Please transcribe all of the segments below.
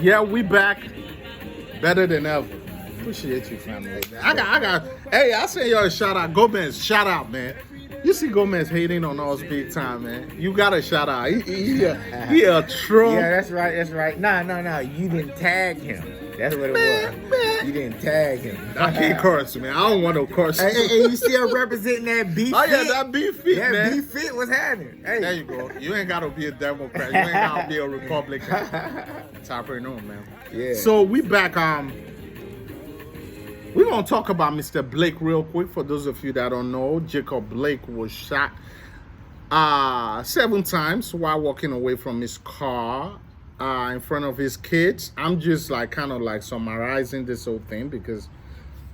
Yeah, we back better than ever. Appreciate you, family. Hey, I say y'all a shout out. Gomez, shout out, man. You see Gomez hating on us big time, man. You got a shout out. He a Trump. Yeah, that's right. No. You didn't tag him. That's what it was. Man. You didn't tag him. I can't curse, man. I don't want no curse. And you still representing that beef. Oh yeah, that beef fit, that man. beef fit was happening. Hey. There you go. You ain't gotta be a Democrat. You ain't gotta be a Republican. Top right on, man. Yeah. So we back. We're gonna talk about Mr. Blake real quick. For those of you that don't know, Jacob Blake was shot 7 times while walking away from his car in front of his kids. I'm just like kind of like summarizing this whole thing because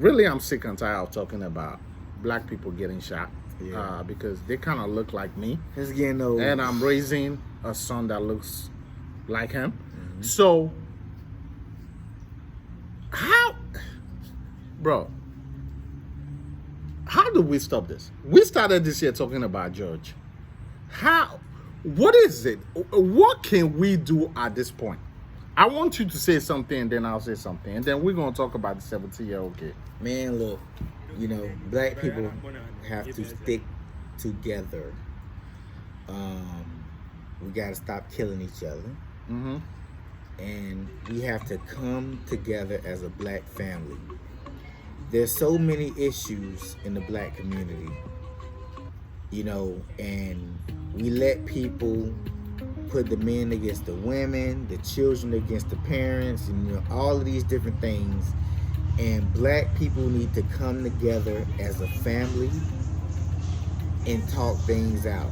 really I'm sick and tired of talking about black people getting shot. Yeah. Because they kind of look like me. It's getting old. And I'm raising a son that looks like him. Mm-hmm. So, how do we stop this? We started this year talking about George. What is it? What can we do at this point? I want you to say something and then I'll say something. And then we're going to talk about the 17-year-old kid. Man, look, black people have to stick together. We got to stop killing each other. Mm-hmm. And we have to come together as a black family. There's so many issues in the black community, and we let people put the men against the women, the children against the parents, and all of these different things. And black people need to come together as a family and talk things out.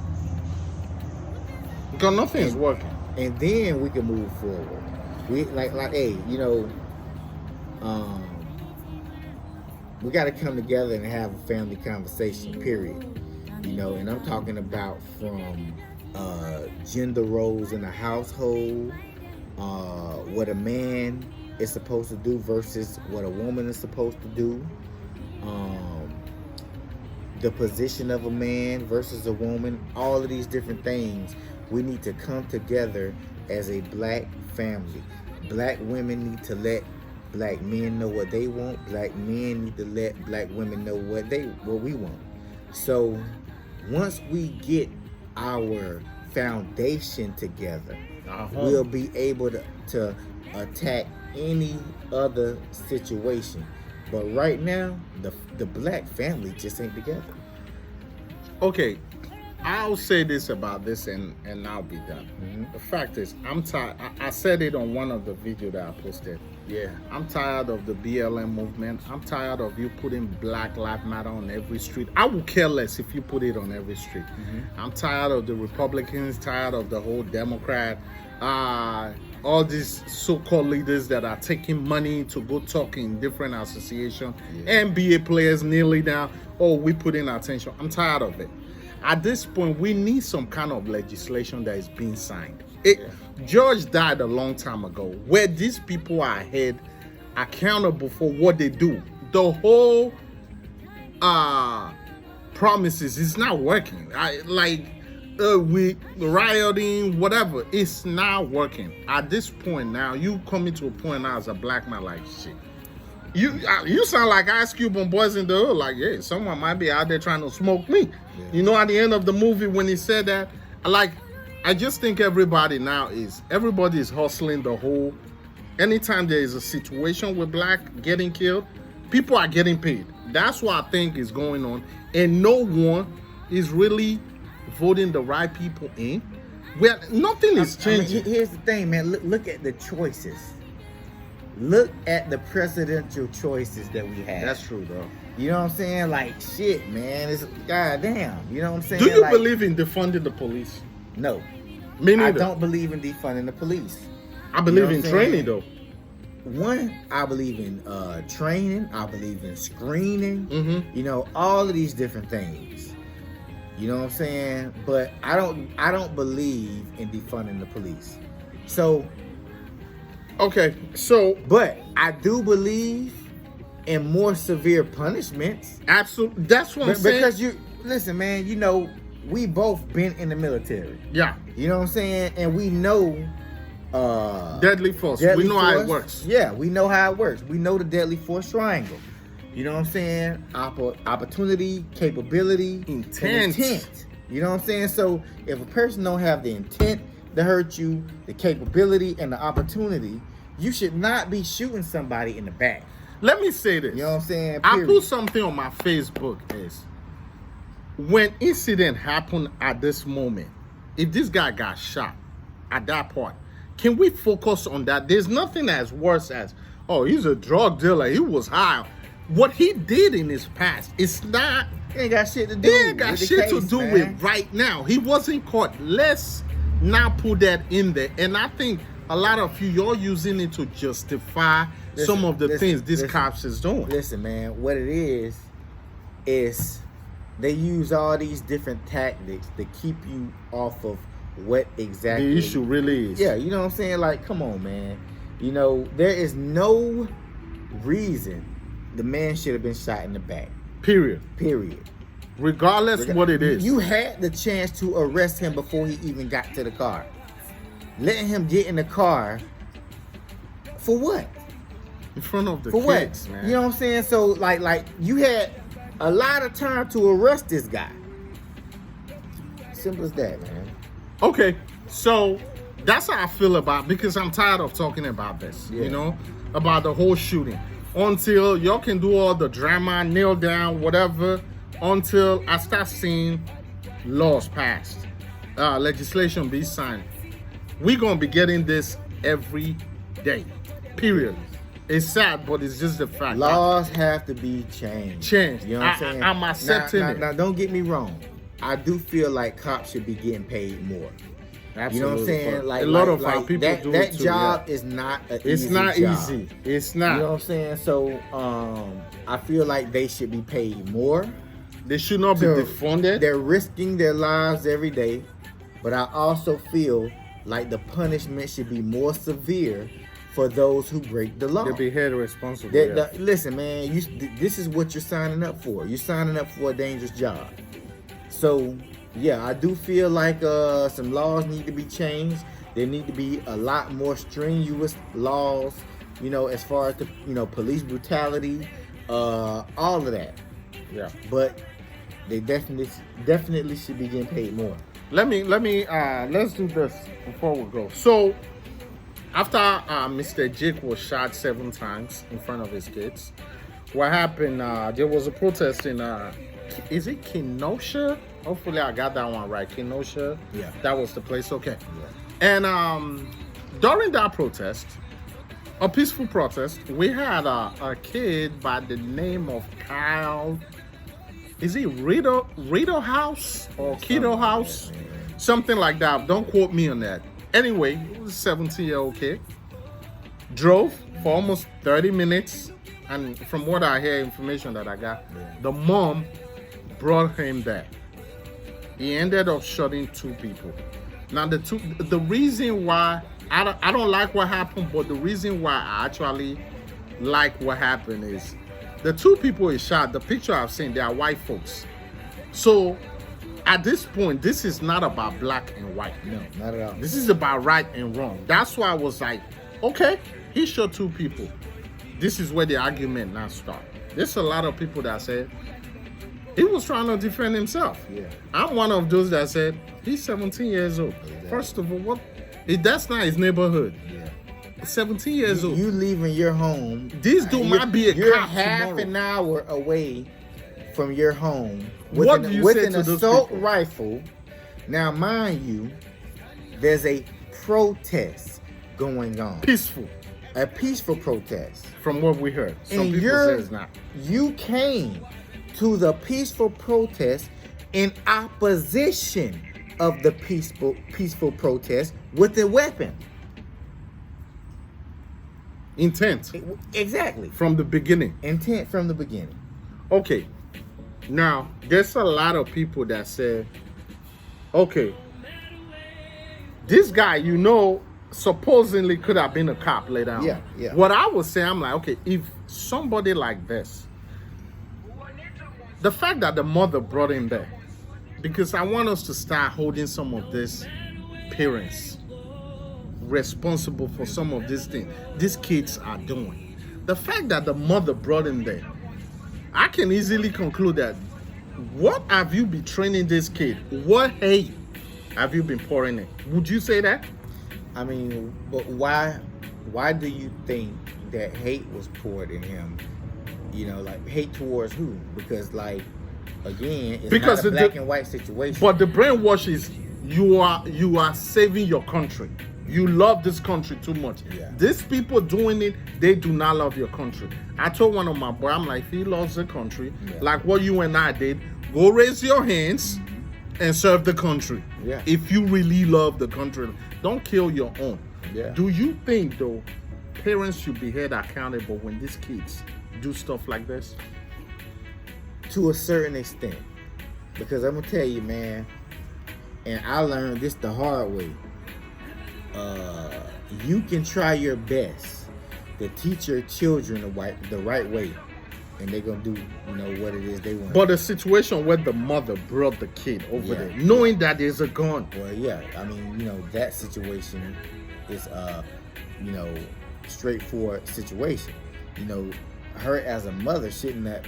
Because nothing is working. And then we can move forward. We hey, we got to come together and have a family conversation, period. And I'm talking about from gender roles in the household, what a man is supposed to do versus what a woman is supposed to do, the position of a man versus a woman, all of these different things. We need to come together as a black family. Black women need to let black men know what they want. Black men need to let black women know what we want. So once we get our foundation together, we'll be able to attack any other situation. But right now, the black family just ain't together. Okay, I'll say this about this and I'll be done. Mm-hmm. The fact is, I'm tired. I said it on one of the videos that I posted. Yeah. I'm tired of the BLM movement. I'm tired of you putting Black Lives Matter on every street. I would care less if you put it on every street. Mm-hmm. I'm tired of the Republicans, tired of the whole Democrat, all these so-called leaders that are taking money to go talk in different associations. Yeah. NBA players nearly down. Oh, we put in attention. I'm tired of it. At this point, we need some kind of legislation that is being signed. George died a long time ago, where these people are held accountable for what they do. The whole promises is not working. We rioting, whatever, it's not working. At this point now, you coming to a point now as a black man like shit. You sound like Ice Cube on Boys in the Hood. Like, yeah, someone might be out there trying to smoke me. Yeah. At the end of the movie when he said that, I just think everybody is hustling the whole. Anytime there is a situation with black getting killed, people are getting paid. That's what I think is going on, and no one is really voting the right people in. Well, nothing is changing. Here's the thing, man. Look at the choices. Look at the presidential choices that we have. That's true, though. You know what I'm saying? Like, shit, man. It's goddamn. You know what I'm saying? Do you believe in defunding the police? No. Me neither. I don't believe in defunding the police. I believe in training, though. One, I believe in training. I believe in screening. Mm-hmm. All of these different things. You know what I'm saying? But I don't believe in defunding the police. So. Okay, so. But I do believe in more severe punishments. Absolutely. That's what I'm saying. Because listen, man, we both been in the military. Yeah. You know what I'm saying? And we know Deadly force. Deadly We know how it force. works. Yeah, we know how it works. We know the deadly force triangle. You know what I'm saying? Opportunity, capability, and Intent. You know what I'm saying? So if a person don't have the intent to hurt you, the capability, and the opportunity, you should not be shooting somebody in the back. Let me say this. You know what I'm saying? I Period. put something on my Facebook is when incident happened at this moment, if this guy got shot at that point, can we focus on that? There's nothing as worse as, oh, he's a drug dealer, he was high. What he did in his past, it's not. It ain't got shit to do. It ain't got with the shit to case, do man. with right now. He wasn't caught. Let's now put that in there. And I think a lot of you're using it to justify some of the things these cops is doing. Listen, man, what it is they use all these different tactics to keep you off of what exactly The issue really is. Yeah, you know what I'm saying? Like, come on, man. You know, there is no reason the man should have been shot in the back. Period. Regardless what it is. You had the chance to arrest him before he even got to the car. Letting him get in the car for what? In front of the For kids, what? man. You know what I'm saying? So like you had a lot of time to arrest this guy. Simple as that, man. Okay, so that's how I feel about, because I'm tired of talking about this, Yeah. you know, about the whole shooting. Until y'all can do all the drama, nail down, whatever, until I start seeing laws passed, legislation be signed. We're going to be getting this every day, period. It's sad, but it's just the fact. Laws have to be changed. Changed. You know what I'm saying? I'm accepting it. Now, don't get me wrong. I do feel like cops should be getting paid more. Absolutely. You know what I'm saying? Like a lot of our people that, do that it too. job Yeah. is not an It's easy not job. easy. It's not. You know what I'm saying? So I feel like they should be paid more. They should not be defunded. They're risking their lives every day, but I also feel like the punishment should be more severe for those who break the law. They'll be held responsible. Listen, man, this is what you're signing up for. You're signing up for a dangerous job. So, yeah, I do feel like some laws need to be changed. There need to be a lot more strenuous laws, you know, as far as the, you know, police brutality, all of that. Yeah. But they definitely should be getting paid more. Let's do this before we go. So, after Mr. Jake was shot 7 times in front of his kids, what happened? There was a protest in, is it Kenosha? Hopefully I got that one right. Kenosha? Yeah. That was the place, okay. Yeah. And during that protest, a peaceful protest, we had a kid by the name of Kyle. Is he Rito House or Keto House? Something like that. Don't quote me on that. Anyway, he was a 17-year-old kid. Drove for almost 30 minutes. And from what I hear, information that I got, the mom brought him there. He ended up shooting 2 people. Now, the reason why, I don't like what happened, but the reason why I actually like what happened is the 2 people he shot, the picture I've seen, they are white folks. So, at this point, this is not about black and white. No, not at all. This is about right and wrong. That's why I was like, okay, he shot 2 people. This is where the argument now starts. There's a lot of people that said he was trying to defend himself. Yeah. I'm one of those that said he's 17 years old. Exactly. First of all, that's not his neighborhood. Yeah. 17 years old. You leaving your home. This dude might be a You're cop half tomorrow. an hour away from your home What do you with say an to those assault people? rifle. Now, mind you, there's a protest going on. Peaceful, A peaceful protest. from what we heard. Some And people say it's not. you came to the peaceful protest in opposition of the peaceful protest with a weapon. Intent Exactly. from the beginning. Intent from the beginning. Okay. Now, there's a lot of people that say, okay, this guy, you know, supposedly could have been a cop later on. Yeah. What I would say, I'm like, okay, if somebody like this, the fact that the mother brought him there, because I want us to start holding some of these parents responsible for some of these things these kids are doing. The fact that the mother brought him there, I can easily conclude that what have you been training this kid? What hate have you been pouring in? Would you say that? I mean, but why do you think that hate was poured in him? You know, like hate towards who? Because like again, it's Because not a black and white situation. But the brainwash is you are saving your country. You love this country too much. Yeah. These people doing it, they do not love your country. I told one of my boys, I'm like, if he loves the country, like what you and I did, go raise your hands and serve the country. Yeah. If you really love the country, don't kill your own. Yeah. Do you think though, parents should be held accountable when these kids do stuff like this? To a certain extent, because I'm gonna tell you, man, and I learned this the hard way. You can try your best to teach your children the right way, and they're gonna do, you know, what it is they want. But the situation where the mother brought the kid over there, knowing that there's a gun. Well, yeah, I mean, you know, that situation is you know, straightforward situation. You know, her as a mother shouldn't have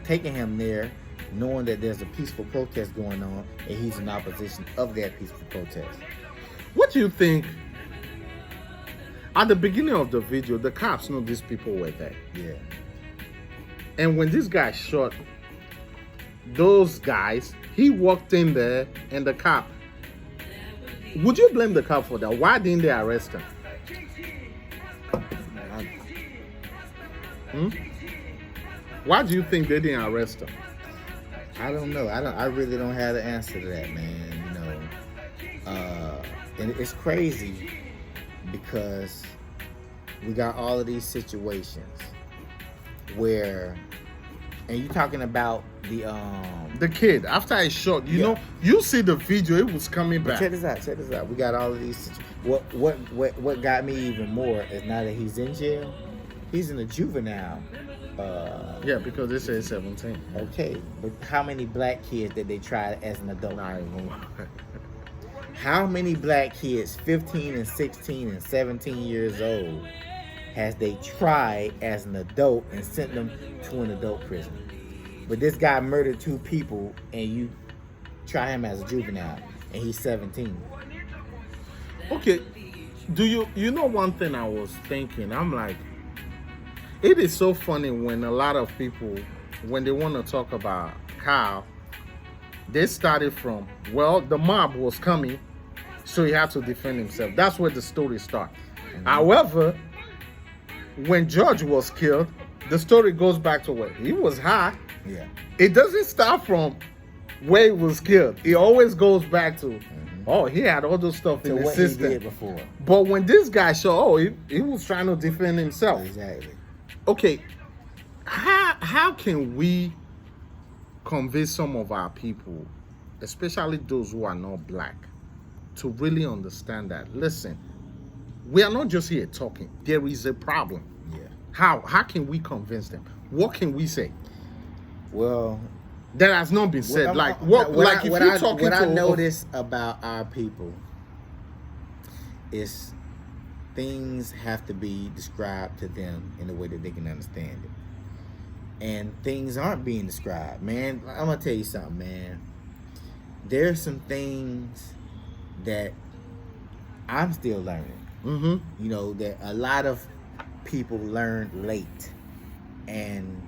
taken him there knowing that there's a peaceful protest going on and he's in opposition of that peaceful protest. What do you think? At the beginning of the video, the cops know these people were there. Yeah. And when this guy shot those guys, he walked in there and the cop. Would you blame the cop for that? Why didn't they arrest him? Why do you think they didn't arrest him? I don't know. I really don't have the answer to that, man. You know, and it's crazy because we got all of these situations where, and you talking about the kid after I shot. You know, you see the video. It was coming back. Check this out. We got all of these. What got me even more is now that he's in jail, he's in a juvenile. Yeah, because they say 17. Okay, but how many black kids did they try as an adult? Not even. How many black kids, 15 and 16 and 17 years old, has they tried as an adult and sent them to an adult prison? But this guy murdered 2 people and you try him as a juvenile and he's 17. Okay, do you know one thing I was thinking? I'm like, it is so funny when a lot of people, when they want to talk about Kyle, they started from, well, the mob was coming, so he had to defend himself. That's where the story starts. Mm-hmm. However, when George was killed, the story goes back to where he was high. Yeah. It doesn't start from where he was killed. It always goes back to, oh, he had all those stuff in his system. He did before. But when this guy showed, he was trying to defend himself. Exactly. Okay, how can we convince some of our people, especially those who are not black, to really understand that, listen, we are not just here talking. There is a problem. Yeah. How can we convince them? What can we say? Well, that has not been said. What I notice about our people is things have to be described to them in a way that they can understand it. And things aren't being described, man. I'm gonna tell you something, man. There's some things that I'm still learning. Mm-hmm. You know, that a lot of people learn late. And